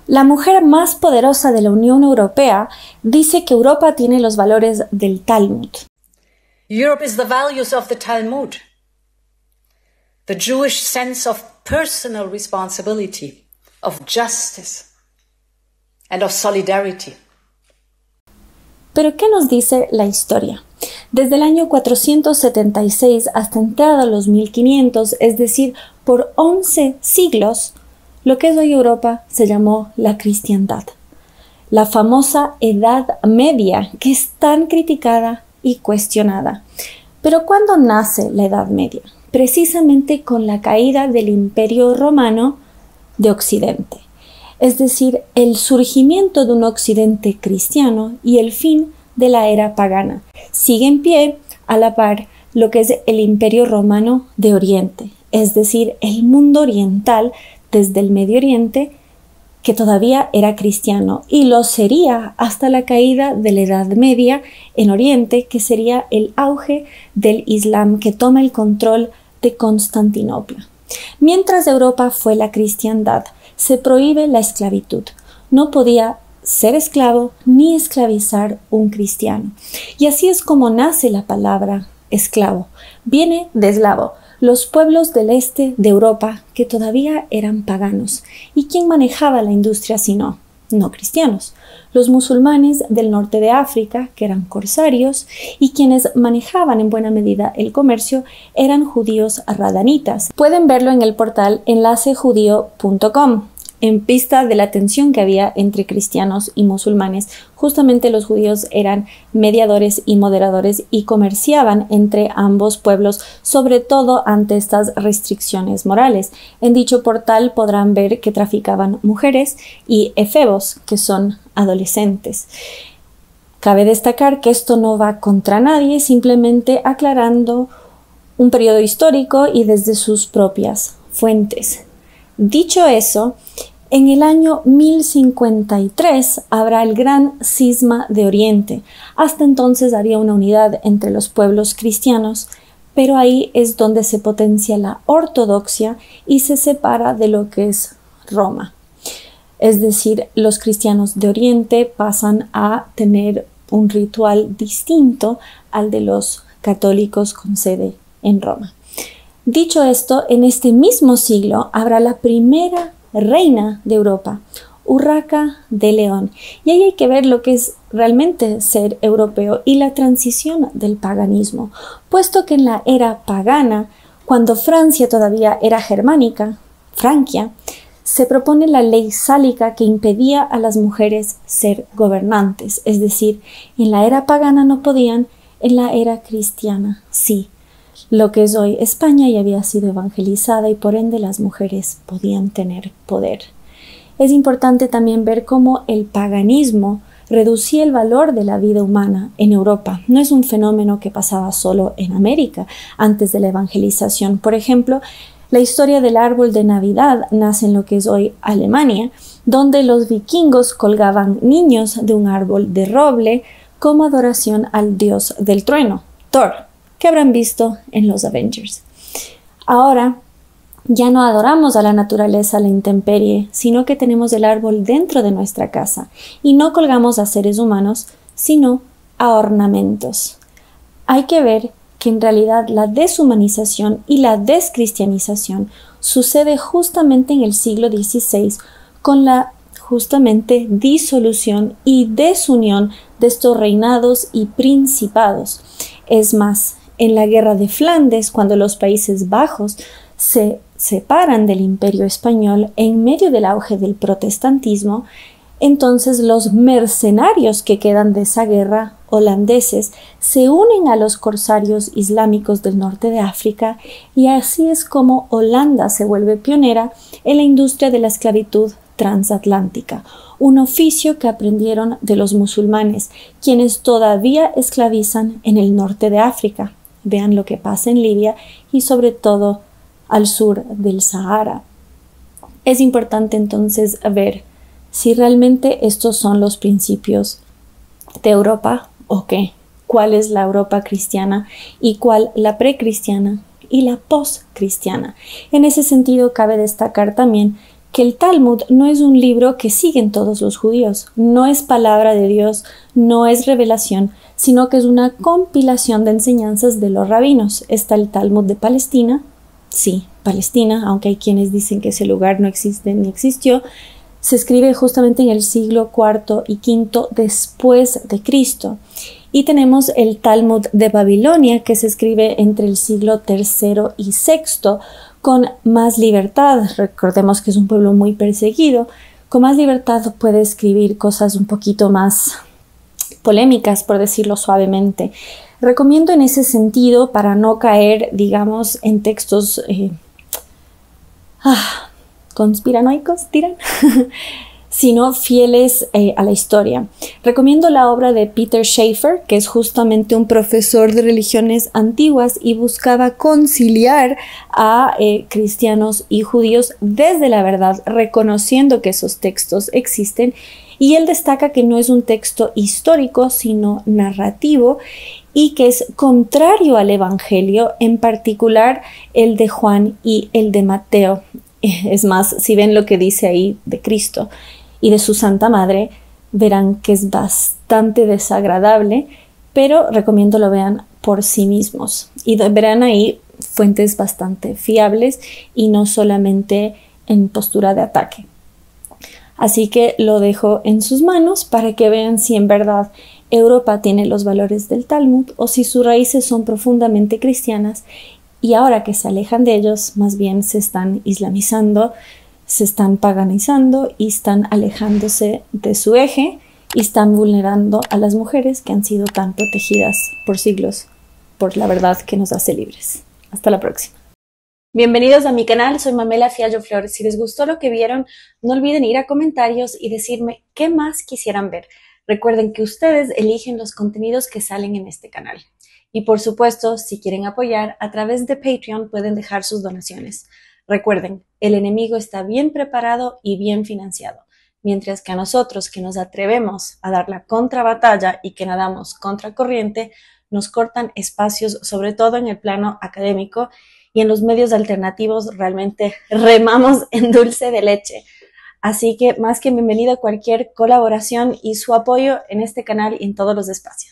La mujer más poderosa de la Unión Europea dice que Europa tiene los valores del Talmud. Europe is the values of the Talmud, the Jewish sense of personal responsibility, of justice and of solidarity. Pero ¿qué nos dice la historia? Desde el año 476 hasta entrada a los 1500, es decir, por 11 siglos, lo que es hoy Europa se llamó la cristiandad. La famosa Edad Media, que es tan criticada y cuestionada. Pero ¿cuándo nace la Edad Media? Precisamente con la caída del Imperio Romano de Occidente. Es decir, el surgimiento de un Occidente cristiano y el fin de la era pagana. Sigue en pie a la par lo que es el Imperio Romano de Oriente, es decir, el mundo oriental desde el Medio Oriente, que todavía era cristiano, y lo sería hasta la caída de la Edad Media en Oriente, que sería el auge del Islam que toma el control de Constantinopla. Mientras Europa fue la cristiandad, se prohíbe la esclavitud. No podía ser esclavo ni esclavizar un cristiano. Y así es como nace la palabra esclavo. Viene de eslavo, los pueblos del este de Europa que todavía eran paganos. ¿Y quién manejaba la industria si no cristianos? Los musulmanes del norte de África, que eran corsarios, y quienes manejaban en buena medida el comercio eran judíos radanitas. Pueden verlo en el portal enlacejudío.com. En pista de la tensión que había entre cristianos y musulmanes, justamente los judíos eran mediadores y moderadores y comerciaban entre ambos pueblos, sobre todo ante estas restricciones morales. En dicho portal podrán ver que traficaban mujeres y efebos, que son adolescentes. Cabe destacar que esto no va contra nadie, simplemente aclarando un periodo histórico y desde sus propias fuentes. Dicho eso, en el año 1053 habrá el gran cisma de Oriente. Hasta entonces había una unidad entre los pueblos cristianos, pero ahí es donde se potencia la ortodoxia y se separa de lo que es Roma. Es decir, los cristianos de Oriente pasan a tener un ritual distinto al de los católicos con sede en Roma. Dicho esto, en este mismo siglo habrá la primera reina de Europa, Urraca de León. Y ahí hay que ver lo que es realmente ser europeo y la transición del paganismo, puesto que en la era pagana, cuando Francia todavía era germánica, Francia, se propone la ley sálica que impedía a las mujeres ser gobernantes, es decir, en la era pagana no podían, en la era cristiana sí. Lo que es hoy España ya había sido evangelizada y por ende las mujeres podían tener poder. Es importante también ver cómo el paganismo reducía el valor de la vida humana en Europa. No es un fenómeno que pasaba solo en América antes de la evangelización. Por ejemplo, la historia del árbol de Navidad nace en lo que es hoy Alemania, donde los vikingos colgaban niños de un árbol de roble como adoración al dios del trueno, Thor, que habrán visto en los Avengers. Ahora ya no adoramos a la naturaleza, a la intemperie, sino que tenemos el árbol dentro de nuestra casa y no colgamos a seres humanos, sino a ornamentos. Hay que ver que en realidad la deshumanización y la descristianización sucede justamente en el siglo XVI con la justamente disolución y desunión de estos reinados y principados. Es más, en la guerra de Flandes, cuando los Países Bajos se separan del Imperio Español en medio del auge del protestantismo, entonces los mercenarios que quedan de esa guerra holandeses se unen a los corsarios islámicos del norte de África y así es como Holanda se vuelve pionera en la industria de la esclavitud transatlántica, un oficio que aprendieron de los musulmanes, quienes todavía esclavizan en el norte de África. Vean lo que pasa en Libia y sobre todo al sur del Sahara. Es importante entonces ver si realmente estos son los principios de Europa o qué, cuál es la Europa cristiana y cuál la precristiana y la postcristiana. En ese sentido cabe destacar también que el Talmud no es un libro que siguen todos los judíos, no es palabra de Dios, no es revelación, sino que es una compilación de enseñanzas de los rabinos. Está el Talmud de Palestina, sí, Palestina, aunque hay quienes dicen que ese lugar no existe ni existió, se escribe justamente en el siglo IV y V después de Cristo. Y tenemos el Talmud de Babilonia, que se escribe entre el siglo III y VI, con más libertad. Recordemos que es un pueblo muy perseguido. Con más libertad puede escribir cosas un poquito más polémicas, por decirlo suavemente. Recomiendo en ese sentido, para no caer, digamos, en textos conspiranoicos, dirán, sino fieles a la historia. Recomiendo la obra de Peter Schaeffer, que es justamente un profesor de religiones antiguas y buscaba conciliar a cristianos y judíos desde la verdad, reconociendo que esos textos existen, y él destaca que no es un texto histórico, sino narrativo, y que es contrario al Evangelio, en particular el de Juan y el de Mateo. Es más, si ven lo que dice ahí de Cristo y de su Santa Madre, verán que es bastante desagradable, pero recomiendo lo vean por sí mismos. Y verán ahí fuentes bastante fiables y no solamente en postura de ataque. Así que lo dejo en sus manos para que vean si en verdad Europa tiene los valores del Talmud o si sus raíces son profundamente cristianas y ahora que se alejan de ellos, más bien se están islamizando, se están paganizando y están alejándose de su eje y están vulnerando a las mujeres que han sido tan protegidas por siglos por la verdad que nos hace libres. Hasta la próxima. Bienvenidos a mi canal, soy Mamela Fiallo Flores. Si les gustó lo que vieron, no olviden ir a comentarios y decirme qué más quisieran ver. Recuerden que ustedes eligen los contenidos que salen en este canal. Y por supuesto, si quieren apoyar, a través de Patreon pueden dejar sus donaciones. Recuerden, el enemigo está bien preparado y bien financiado, mientras que a nosotros que nos atrevemos a dar la contrabatalla y que nadamos contracorriente, nos cortan espacios, sobre todo en el plano académico, y en los medios alternativos realmente remamos en dulce de leche. Así que más que bienvenido a cualquier colaboración y su apoyo en este canal y en todos los espacios.